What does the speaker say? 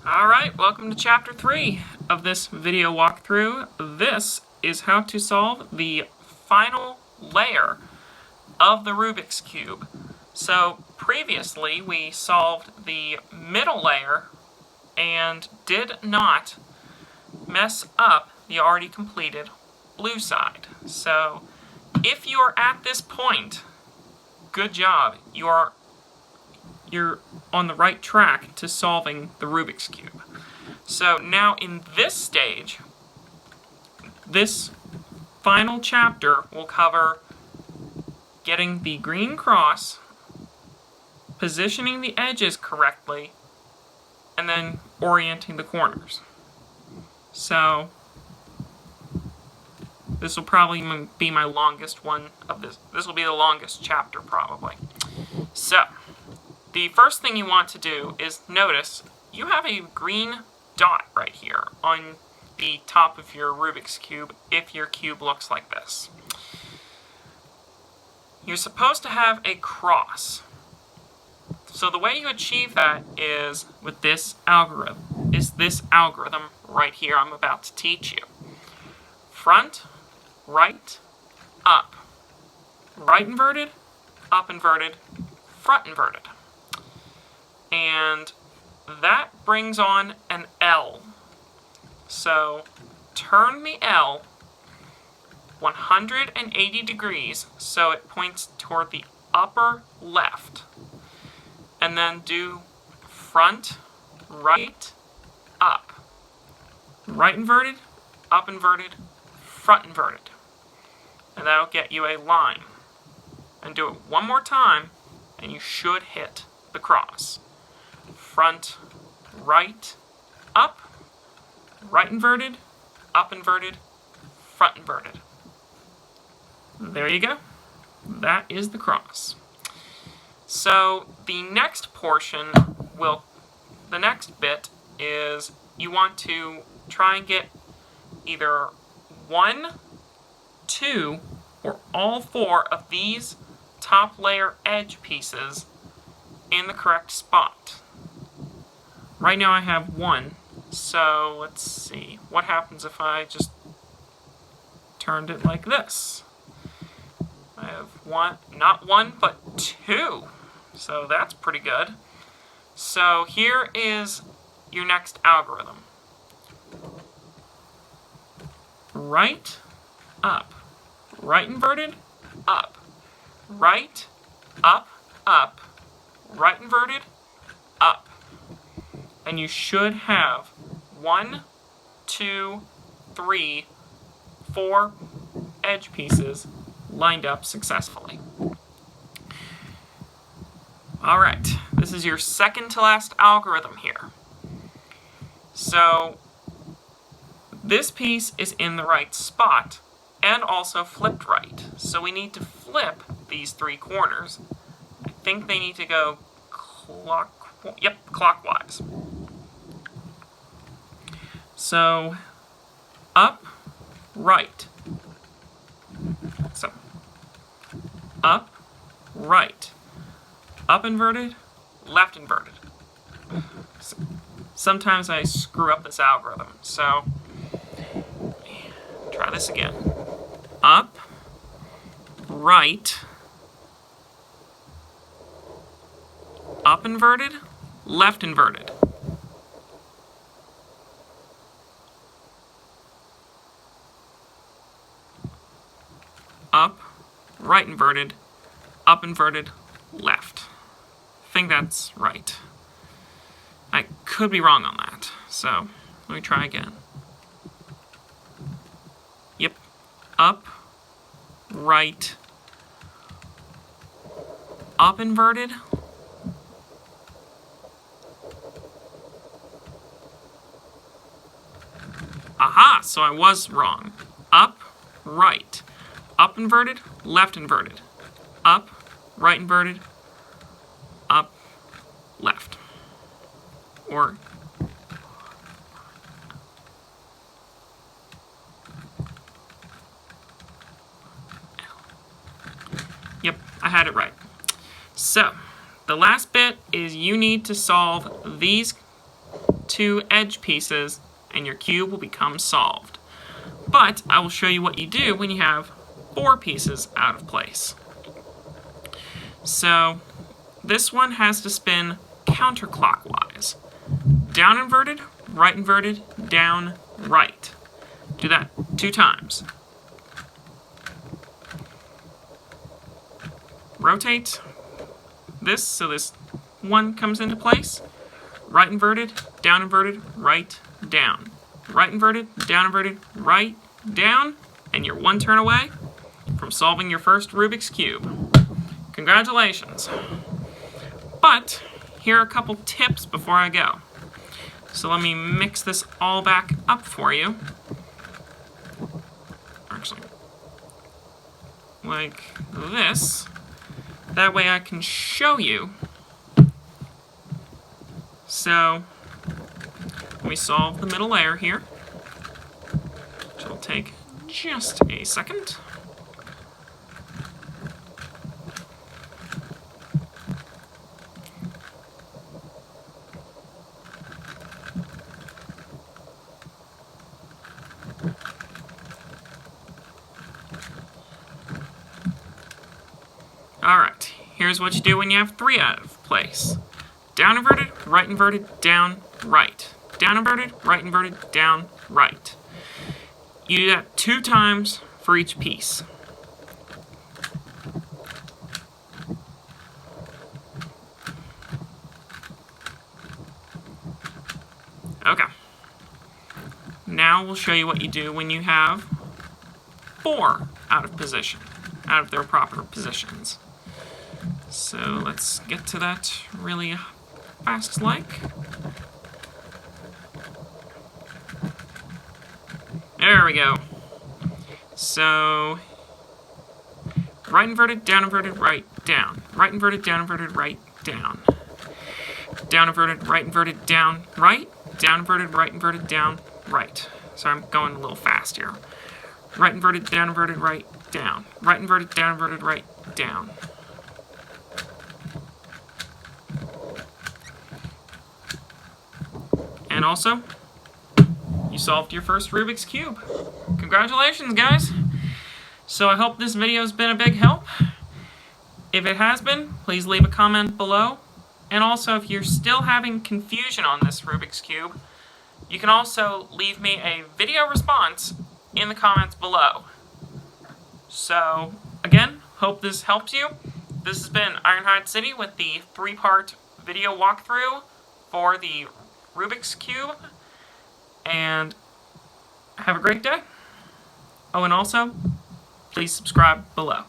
Alright, welcome to Chapter 3 of this video walkthrough. This is how to solve the final layer of the Rubik's Cube. So, previously we solved the middle layer and did not mess up the already completed blue side. So, if you're at this point, good job. You're on the right track to solving the Rubik's Cube. So now in this stage, this final chapter will cover getting the green cross, positioning the edges correctly, and then orienting the corners. So this will probably be my longest one of this. This will be the longest chapter probably. So the first thing you want to do is notice you have a green dot right here on the top of your Rubik's Cube if your cube looks like this. You're supposed to have a cross. So the way you achieve that is with this algorithm. Right here I'm about to teach you. Front, right, up. Right inverted, up inverted, front inverted. And that brings on an L. So turn the L 180 degrees so it points toward the upper left. And then do front, right, up. Right inverted, up inverted, front inverted. And that'll get you a line. And do it one more time and you should hit the cross. Front, right, up, right inverted, up inverted, front inverted. There you go. That is the cross. So the next portion the next bit is you want to try and get either 1, 2, or all 4 of these top layer edge pieces in the correct spot. Right now I have 1, so let's see. What happens if I just turned it like this? I have 1, not 1, but 2. So that's pretty good. So here is your next algorithm. Right, up. Right inverted, up. Right, up, up. Right inverted, up. And you should have 1, 2, 3, 4 edge pieces lined up successfully. Alright, this is your second to last algorithm here. So this piece is in the right spot and also flipped right. So we need to flip these 3 corners. I think they need to go clockwise. So, up, right. So, up, right. Up inverted, left inverted. So, sometimes I screw up this algorithm, so try this again. Up, right, up inverted, left inverted. Up, right inverted, up inverted, left. I think that's right. I could be wrong on that, so let me try again. Yep, up, right, up inverted, aha, so I was wrong. Up, right. Up inverted, left inverted. Up, right inverted, up, left. Or yep, I had it right. So, the last bit is you need to solve these 2 edge pieces, and your cube will become solved. But I will show you what you do when you have 4 pieces out of place. So this one has to spin counterclockwise. Down inverted, down, right. Do that 2 times. Rotate this so this one comes into place. Right inverted, right, down. Right inverted, right, down. And you're 1 turn away from solving your first Rubik's Cube. Congratulations. But here are a couple tips before I go. So let me mix this all back up for you. Actually, like this. That way I can show you. So we solve the middle layer here, which will take just a second. Alright, here's what you do when you have 3 out of place. Down inverted, down, right. Down inverted, down, right. You do that 2 times for each piece. Okay. Now we'll show you what you do when you have 4 out of their proper positions. So let's get to that really fast like. There we go. So right inverted, right, down. Right inverted, right, down. Down inverted, down, right. Down inverted, right, down, right. So I'm going a little fast here. Right inverted, right, down. Right inverted, right, down. And also, you solved your first Rubik's Cube. Congratulations, guys! So I hope this video has been a big help. If it has been, please leave a comment below. And also, if you're still having confusion on this Rubik's Cube, you can also leave me a video response in the comments below. So, again, hope this helps you. This has been Ironhide City with the 3-part video walkthrough for the Rubik's Cube. And have a great day. Oh, and also, please subscribe below.